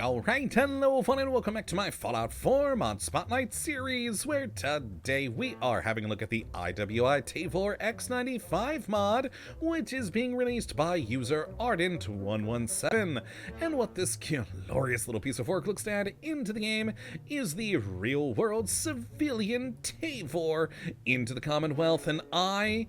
Alright, hello fun and welcome back to my Fallout 4 Mod Spotlight series, where today we are having a look at the IWI Tavor X95 mod, which is being released by user Ardent117. And what this glorious little piece of work looks to add into the game is the real-world civilian Tavor into the Commonwealth, and I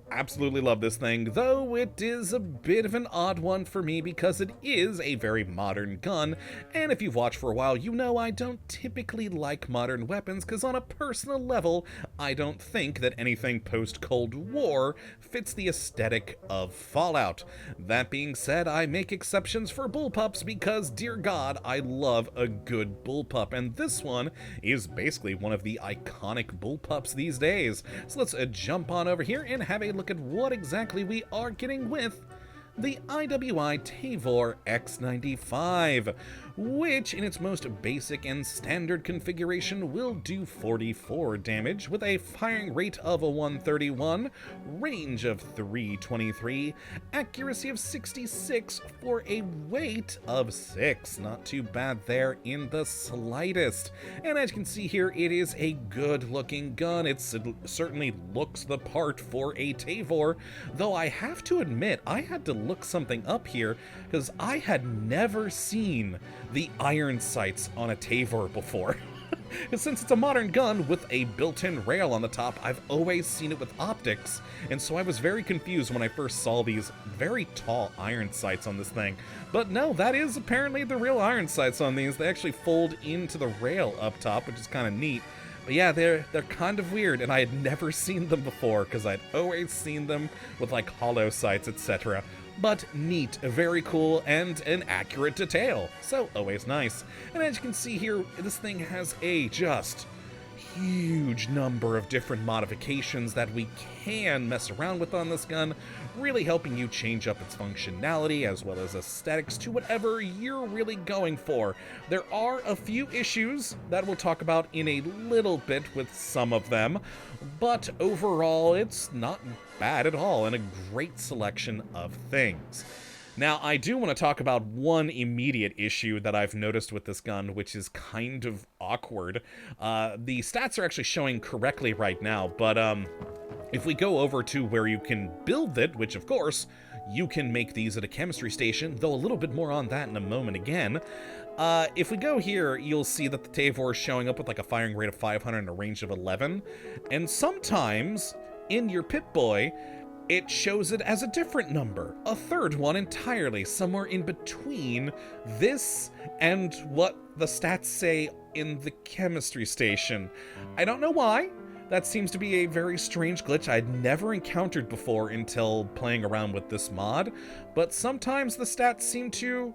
absolutely love this thing, though it is a bit of an odd one for me because it is a very modern gun. And if you've watched for a while, you know I don't typically like modern weapons because on a personal level, I don't think that anything post-Cold War fits the aesthetic of Fallout. That being said, I make exceptions for bullpups because, dear God, I love a good bullpup, and this one is basically one of the iconic bullpups these days. So let's jump on over here and have a look at what exactly we are getting with the IWI Tavor X95, which in its most basic and standard configuration will do 44 damage with a firing rate of a 131, range of 323, accuracy of 66 for a weight of 6. Not too bad there in the slightest. And as you can see here, it is a good looking gun. It certainly looks the part for a Tavor, though I have to admit I had to look something up here because I had never seen the iron sights on a Tavor before. Since it's a modern gun with a built-in rail on the top, I've always seen it with optics, and so I was very confused when I first saw these very tall iron sights on this thing. But no, that is apparently the real iron sights on these. They actually fold into the rail up top, which is kind of neat. But yeah, they're kind of weird, and I had never seen them before because I'd always seen them with like hollow sights, etc. But neat, very cool, and an accurate detail, so always nice. And as you can see here, this thing has a just huge number of different modifications that we can mess around with on this gun, really helping you change up its functionality as well as aesthetics to whatever you're really going for. There are a few issues that we'll talk about in a little bit with some of them, but overall it's not bad at all and a great selection of things. Now, I do want to talk about one immediate issue that I've noticed with this gun, which is kind of awkward. The stats are actually showing correctly right now, but if we go over to where you can build it, which of course, you can make these at a chemistry station, though a little bit more on that in a moment again. If we go here, you'll see that the Tavor is showing up with like a firing rate of 500 and a range of 11, and sometimes in your Pip-Boy, it shows it as a different number, a third one entirely, somewhere in between this and what the stats say in the chemistry station. I don't know why. That seems to be a very strange glitch I'd never encountered before until playing around with this mod, but sometimes the stats seem to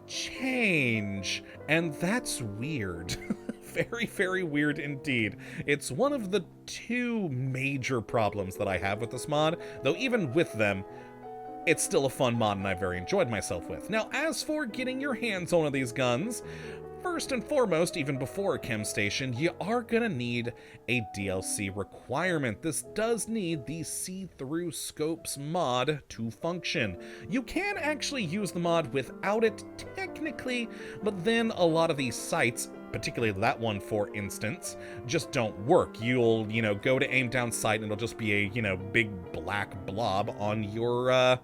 change, and that's weird. Very, very weird indeed. It's one of the two major problems that I have with this mod, though even with them, it's still a fun mod and I very enjoyed myself with. Now, as for getting your hands on one of these guns, first and foremost, even before a chem station, you are gonna need a DLC requirement. This does need the see-through scopes mod to function. You can actually use the mod without it, technically, but then a lot of these sites, particularly that one, for instance, just don't work. You'll, go to aim down sight and it'll just be a, big black blob on your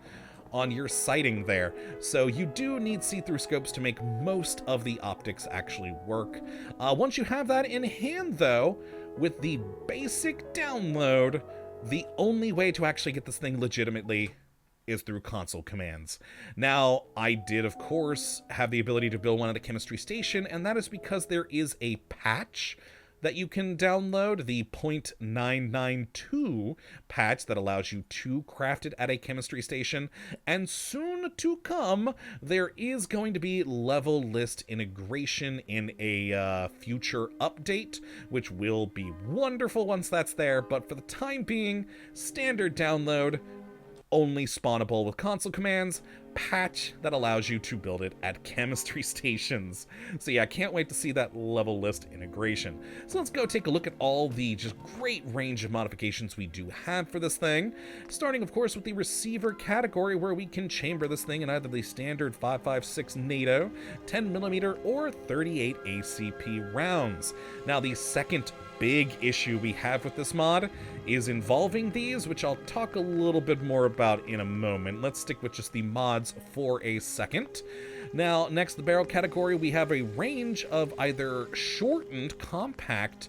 sighting there. So you do need see-through scopes to make most of the optics actually work. Once you have that in hand, though, with the basic download, the only way to actually get this thing legitimately is through console commands. Now, I did, of course, have the ability to build one at a chemistry station, and that is because there is a patch that you can download, the .992 patch that allows you to craft it at a chemistry station, and soon to come, there is going to be level list integration in a future update, which will be wonderful once that's there, but for the time being, standard download, only spawnable with console commands, patch that allows you to build it at chemistry stations. So yeah, I can't wait to see that level list integration. So let's go take a look at all the just great range of modifications we do have for this thing. Starting, of course, with the receiver category, where we can chamber this thing in either the standard 5.56 NATO, 10mm, or 38 ACP rounds. Now, the second big issue we have with this mod is involving these, which I'll talk a little bit more about in a moment. Let's stick with just the mods for a second. Now, next, the barrel category, we have a range of either shortened compact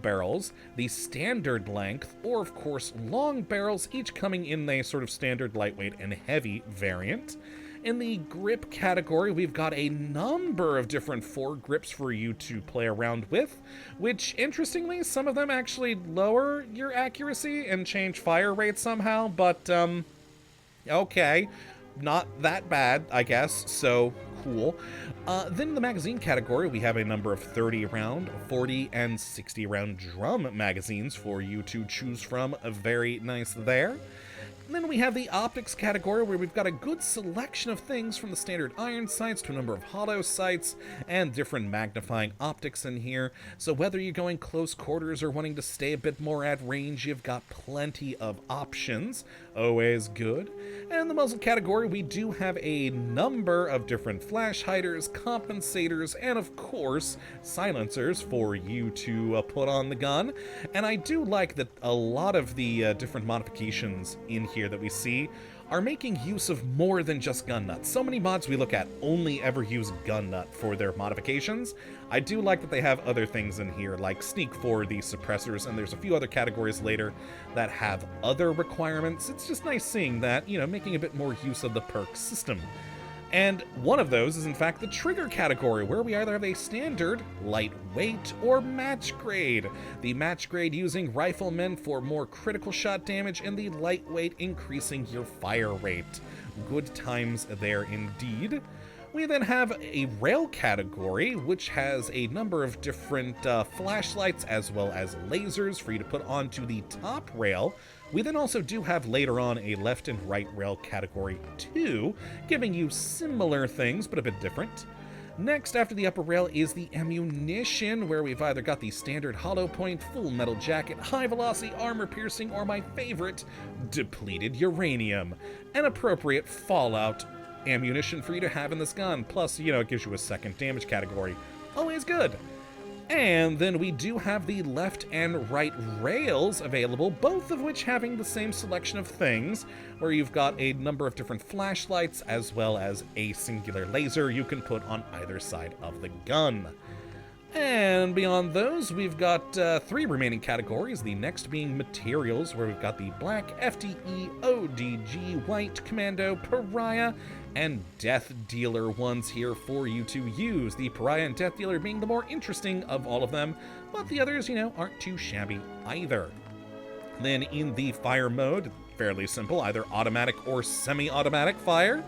barrels, the standard length, or of course long barrels, each coming in a sort of standard lightweight and heavy variant. In the grip category, we've got a number of different foregrips for you to play around with, which, interestingly, some of them actually lower your accuracy and change fire rate somehow, but, okay, not that bad, I guess, so cool. Then in the magazine category, we have a number of 30-round, 40, and 60-round drum magazines for you to choose from. Very nice there. And then we have the optics category, where we've got a good selection of things from the standard iron sights to a number of hollow sights and different magnifying optics in here. So whether you're going close quarters or wanting to stay a bit more at range, you've got plenty of options. Always good. And in the muzzle category, we do have a number of different flash hiders, compensators, and of course, silencers for you to put on the gun. And I do like that a lot of the different modifications in here that we see are making use of more than just gun nuts. So many mods we look at only ever use gun nut for their modifications. I do like that they have other things in here, like sneak for the suppressors, and there's a few other categories later that have other requirements. It's just nice seeing that, you know, making a bit more use of the perk system. And one of those is in fact the trigger category, where we either have a standard, lightweight, or match grade. The match grade using riflemen for more critical shot damage, and the lightweight increasing your fire rate. Good times there indeed. We then have a rail category, which has a number of different flashlights as well as lasers for you to put onto the top rail. We then also do have later on a left and right rail category too, giving you similar things but a bit different. Next, after the upper rail, is the ammunition, where we've either got the standard hollow point, full metal jacket, high velocity armor piercing, or my favorite, depleted uranium. An appropriate Fallout ammunition for you to have in this gun, plus, you know, it gives you a second damage category. Always good. And then we do have the left and right rails available, both of which having the same selection of things, where you've got a number of different flashlights as well as a singular laser you can put on either side of the gun. And beyond those, we've got 3 remaining categories, the next being materials, where we've got the Black, FTE, ODG, White, Commando, Pariah, and Death Dealer ones here for you to use. The Pariah and Death Dealer being the more interesting of all of them, but the others, you know, aren't too shabby either. Then in the fire mode, fairly simple, either automatic or semi-automatic fire.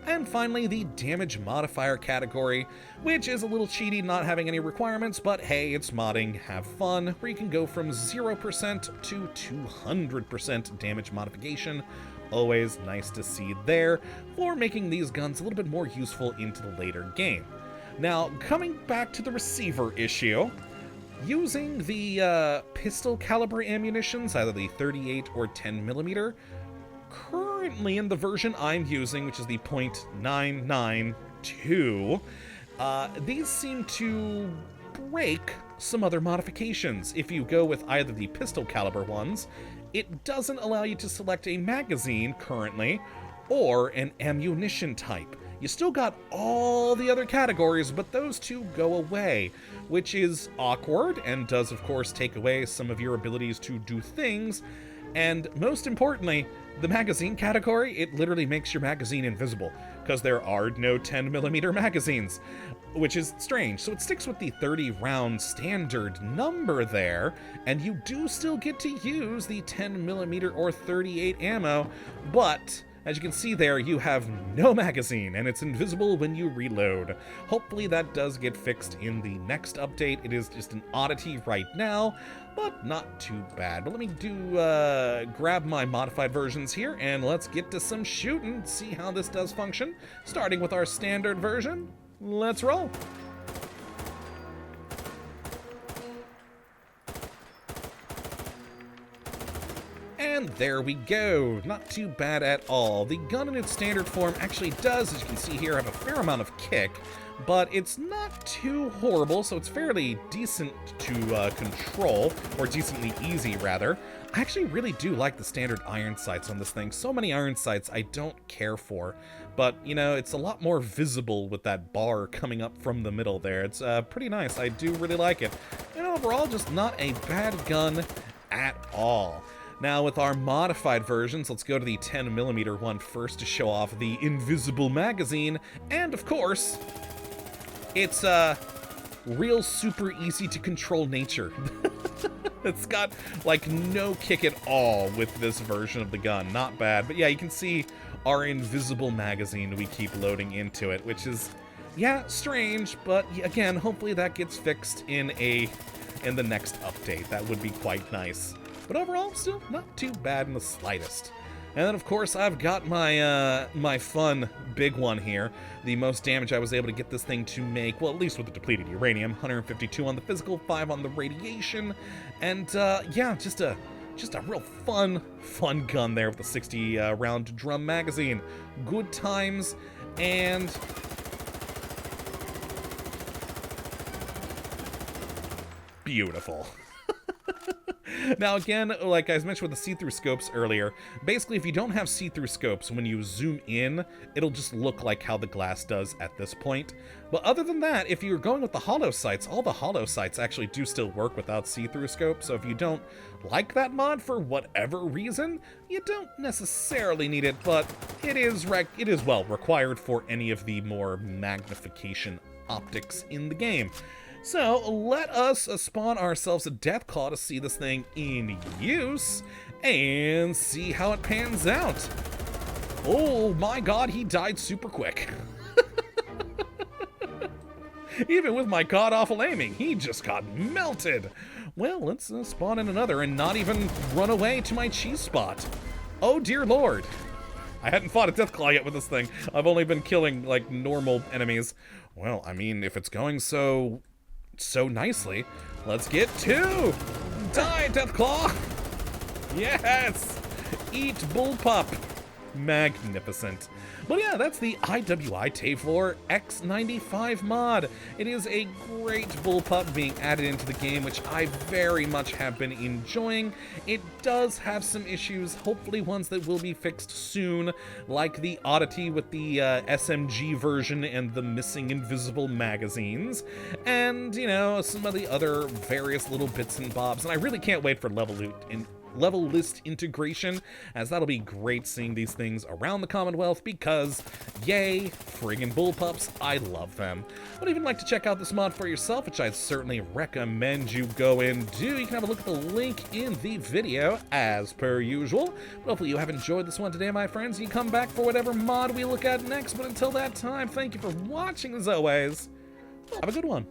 And finally, the damage modifier category, which is a little cheaty, not having any requirements, but hey, it's modding, have fun, where you can go from 0% to 200% damage modification. Always nice to see there, for making these guns a little bit more useful into the later game. Now, coming back to the receiver issue, using the pistol caliber ammunitions, either the 38 or 10mm, currently in the version I'm using, which is the .992, these seem to break some other modifications. If you go with either the pistol caliber ones, it doesn't allow you to select a magazine currently, or an ammunition type. You still got all the other categories, but those two go away, which is awkward and does of course take away some of your abilities to do things. And most importantly, the magazine category, it literally makes your magazine invisible, because there are no 10mm magazines, which is strange. So it sticks with the 30-round standard number there, and you do still get to use the 10mm or 38 ammo, but As you can see there, you have no magazine, and it's invisible when you reload. Hopefully that does get fixed in the next update. It is just an oddity right now, but not too bad. But let me grab my modified versions here, and let's get to some shooting, see how this does function. Starting with our standard version, let's roll. And there we go. Not too bad at all. The gun in its standard form actually does, as you can see here, have a fair amount of kick, but it's not too horrible, so it's fairly decent to control, or decently easy, rather. I actually really do like the standard iron sights on this thing. So many iron sights I don't care for, but, you know, it's a lot more visible with that bar coming up from the middle there. It's pretty nice. I do really like it. And overall, just not a bad gun at all. Now, with our modified versions, let's go to the 10mm one first to show off the invisible magazine. And, of course, it's real super easy to control nature. It's got, like, no kick at all with this version of the gun. Not bad. But, yeah, you can see our invisible magazine we keep loading into it, which is, yeah, strange. But, again, hopefully that gets fixed in the next update. That would be quite nice. But overall, still not too bad in the slightest. And then, of course, I've got my my fun big one here. The most damage I was able to get this thing to make, well, at least with the depleted uranium, 152 on the physical, 5 on the radiation. And, yeah, just a real fun gun there with a 60 round drum magazine. Good times, and beautiful. Now again, like I mentioned with the see-through scopes earlier, basically if you don't have see-through scopes, when you zoom in, it'll just look like how the glass does at this point. But other than that, if you're going with the hollow sights, all the hollow sights actually do still work without see-through scope, so if you don't like that mod for whatever reason, you don't necessarily need it, but it is well required for any of the more magnification optics in the game. So let us spawn ourselves a Deathclaw to see this thing in use and see how it pans out. Oh my god, he died super quick. Even with my god-awful aiming, he just got melted. Well, let's spawn in another and not even run away to my cheese spot. Oh dear lord. I hadn't fought a Deathclaw yet with this thing. I've only been killing, like, normal enemies. Well, I mean, if it's going so nicely, let's get two! Die, Deathclaw! Yes! Eat Bullpup! Magnificent. But yeah, that's the IWI Tavor X95 mod. It is a great bullpup being added into the game, which I very much have been enjoying. It does have some issues, hopefully ones that will be fixed soon, like the oddity with the SMG version and the missing invisible magazines, and, you know, some of the other various little bits and bobs. And I really can't wait for level list integration, as that'll be great seeing these things around the Commonwealth, because yay, friggin' bullpups, I love them. But if you'd like to check out this mod for yourself, which I certainly recommend you go and do, you can have a look at the link in the video as per usual. But hopefully you have enjoyed this one today, my friends. You come back for whatever mod we look at next, but until that time, thank you for watching as always. Have a good one.